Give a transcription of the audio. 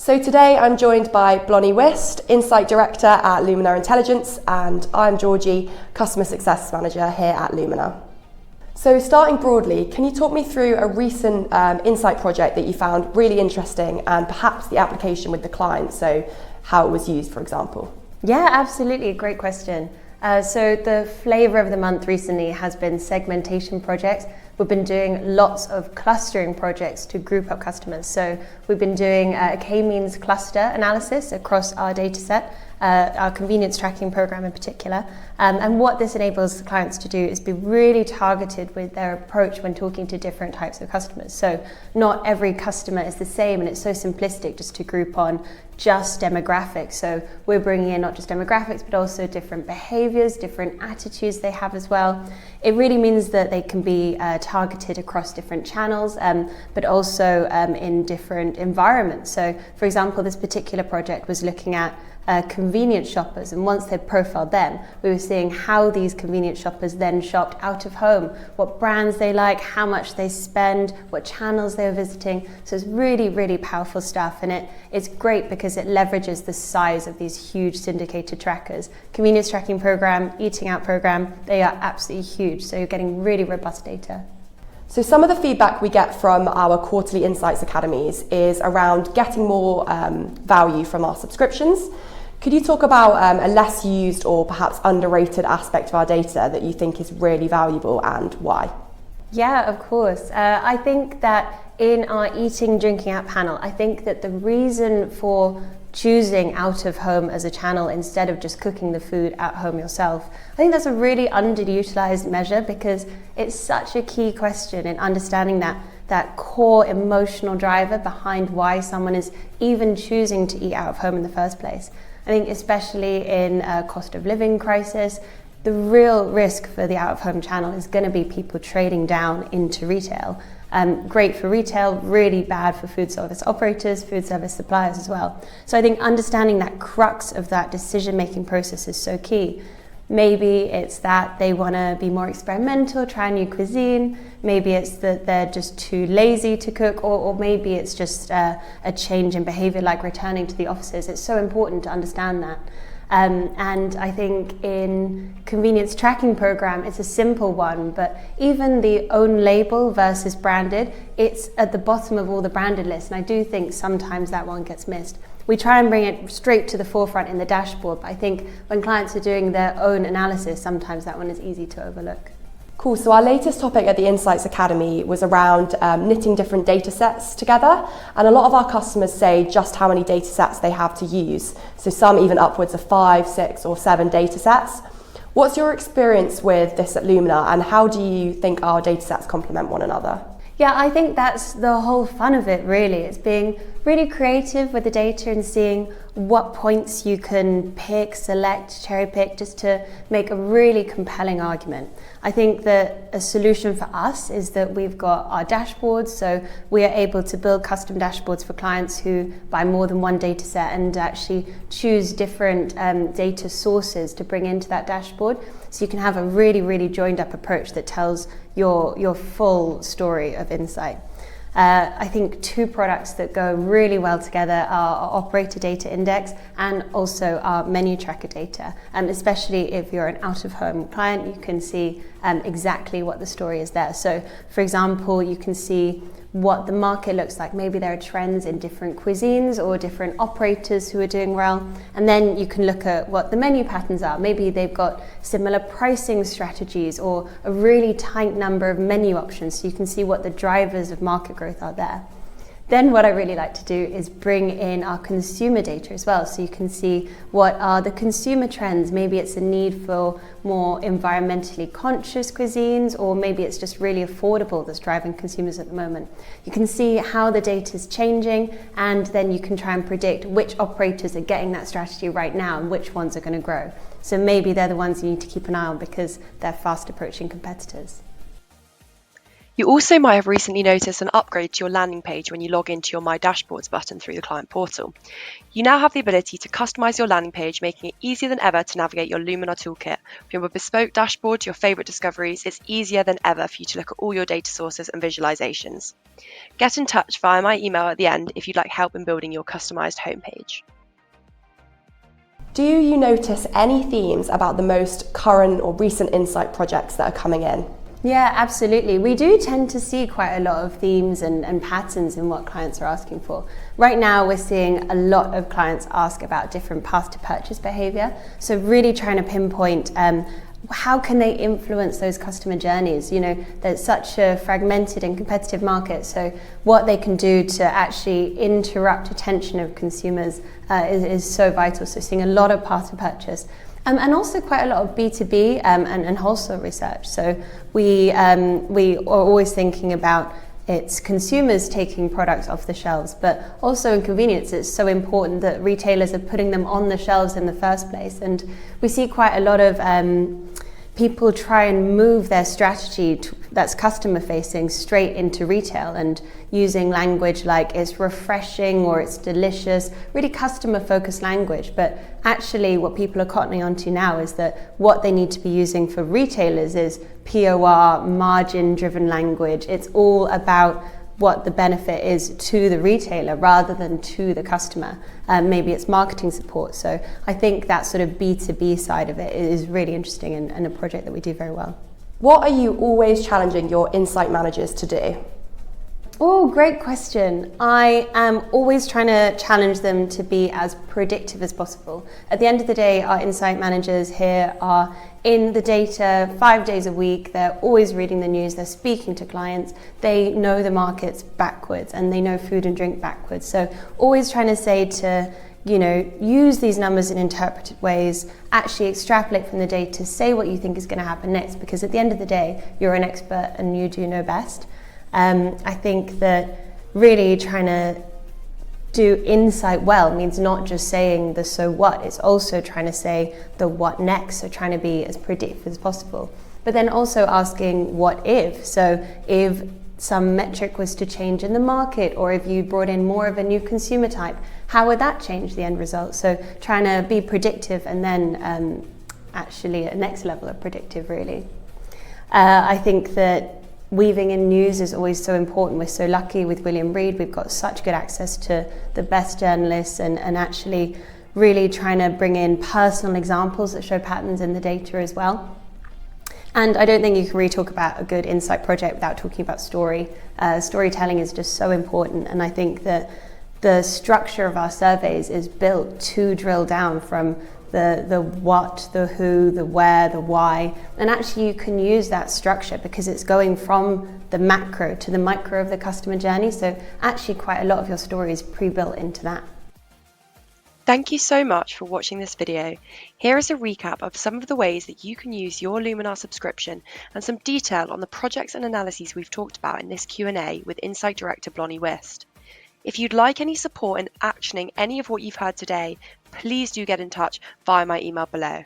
So today I'm joined by Blonnie Whist, Insight Director at Lumina Intelligence, and I'm Georgie, Customer Success Manager here at Lumina. So starting broadly, can you talk me through a recent Insight project that you found really interesting and perhaps the application with the client, so how it was used, for example? Yeah, absolutely. Great question. So the flavour of the month recently has been segmentation projects. We've been doing lots of clustering projects to group up customers. So we've been doing a K-means cluster analysis across our data set, our convenience tracking program in particular. And what this enables clients to do is be really targeted with their approach when talking to different types of customers. So not every customer is the same, and it's so simplistic just to group on just demographics. So we're bringing in not just demographics, but also different behaviors, different attitudes they have as well. It really means that they can be targeted across different channels, but also in different environments. So for example, this particular project was looking at convenience shoppers, and once they'd profiled them, we were seeing how these convenience shoppers then shopped out of home, what brands they like, how much they spend, what channels they were visiting. So it's really, really powerful stuff, and it's great because it leverages the size of these huge syndicated trackers. Convenience tracking program, eating out program, they are absolutely huge, so you're getting really robust data. So some of the feedback we get from our quarterly Insights Academies is around getting more value from our subscriptions. Could you talk about a less used or perhaps underrated aspect of our data that you think is really valuable and why? Yeah, of course. I think that in our eating, drinking out panel, I think that the reason for choosing out of home as a channel instead of just cooking the food at home yourself, I think that's a really underutilized measure because it's such a key question in understanding that core emotional driver behind why someone is even choosing to eat out of home in the first place. I think especially in a cost of living crisis, the real risk for the out-of-home channel is going to be people trading down into retail. Great for retail, really bad for food service operators, food service suppliers as well. So I think understanding that crux of that decision-making process is so key. Maybe it's that they want to be more experimental, try a new cuisine. Maybe it's that they're just too lazy to cook, or maybe it's just a change in behavior like returning to the offices. It's so important to understand that. And I think in convenience tracking program, it's a simple one, but even the own label versus branded, it's at the bottom of all the branded lists. And I do think sometimes that one gets missed. We try and bring it straight to the forefront in the dashboard, but I think when clients are doing their own analysis, sometimes that one is easy to overlook. Cool, so our latest topic at the Insights Academy was around knitting different data sets together, and a lot of our customers say just how many data sets they have to use, so some even upwards of 5, 6 or 7 data sets. What's your experience with this at Lumina, and how do you think our data sets complement one another? Yeah, I think that's the whole fun of it, really. It's being really creative with the data and seeing what points you can pick, select, cherry pick, just to make a really compelling argument. I think that a solution for us is that we've got our dashboards, so we are able to build custom dashboards for clients who buy more than one data set and actually choose different data sources to bring into that dashboard. So you can have a really, really joined up approach that tells your full story of insight. I think 2 products that go really well together are our operator data index and also our menu tracker data. Especially if you're an out-of-home client, you can see exactly what the story is there. So for example, you can see what the market looks like. Maybe there are trends in different cuisines or different operators who are doing well. And then you can look at what the menu patterns are. Maybe they've got similar pricing strategies or a really tight number of menu options, so you can see what the drivers of market growth are there. Then what I really like to do is bring in our consumer data as well, so you can see what are the consumer trends. Maybe it's a need for more environmentally conscious cuisines, or maybe it's just really affordable that's driving consumers at the moment. You can see how the data is changing, and then you can try and predict which operators are getting that strategy right now and which ones are going to grow. So maybe they're the ones you need to keep an eye on because they're fast approaching competitors. You also might have recently noticed an upgrade to your landing page when you log into your My Dashboards button through the client portal. You now have the ability to customize your landing page, making it easier than ever to navigate your Lumina toolkit. From your bespoke dashboard to your favorite discoveries, it's easier than ever for you to look at all your data sources and visualizations. Get in touch via my email at the end if you'd like help in building your customized homepage. Do you notice any themes about the most current or recent Insight projects that are coming in? Yeah, absolutely. We do tend to see quite a lot of themes and patterns in what clients are asking for. Right now, we're seeing a lot of clients ask about different path to purchase behavior. So really trying to pinpoint how can they influence those customer journeys? You know, there's such a fragmented and competitive market, so what they can do to actually interrupt attention of consumers is so vital. So seeing a lot of path to purchase. And also quite a lot of B2B and wholesale research. So we are always thinking about it's consumers taking products off the shelves, but also in convenience, it's so important that retailers are putting them on the shelves in the first place. And we see quite a lot of people try and move their strategy that's customer facing straight into retail and using language like it's refreshing or it's delicious, really customer focused language. But actually what people are cottoning onto now is that what they need to be using for retailers is POR, margin driven language. It's all about what the benefit is to the retailer rather than to the customer. Maybe it's marketing support. So I think that sort of B2B side of it is really interesting and a project that we do very well. What are you always challenging your Insight managers to do? Oh, great question. I am always trying to challenge them to be as predictive as possible. At the end of the day, our Insight managers here are in the data 5 days a week. They're always reading the news. They're speaking to clients. They know the markets backwards and they know food and drink backwards. So always trying to say to, you know, use these numbers in interpreted ways, actually extrapolate from the data, say what you think is going to happen next, because at the end of the day, you're an expert and you do know best. I think that really trying to do insight well means not just saying the so what, it's also trying to say the what next, so trying to be as predictive as possible. But then also asking what if, so if some metric was to change in the market, or if you brought in more of a new consumer type, how would that change the end result? So trying to be predictive and then actually a next level of predictive really. I think that weaving in news is always so important. We're so lucky with William Reed. We've got such good access to the best journalists and actually really trying to bring in personal examples that show patterns in the data as well. And I don't think you can really talk about a good Insight project without talking about story. Storytelling is just so important. And I think that the structure of our surveys is built to drill down from the what, the who, the where, the why. And actually you can use that structure because it's going from the macro to the micro of the customer journey. So actually quite a lot of your story is pre-built into that. Thank you so much for watching this video. Here is a recap of some of the ways that you can use your Lumina subscription and some detail on the projects and analyses we've talked about in this Q&A with Insight Director Blonnie Whist. If you'd like any support in actioning any of what you've heard today, please do get in touch via my email below.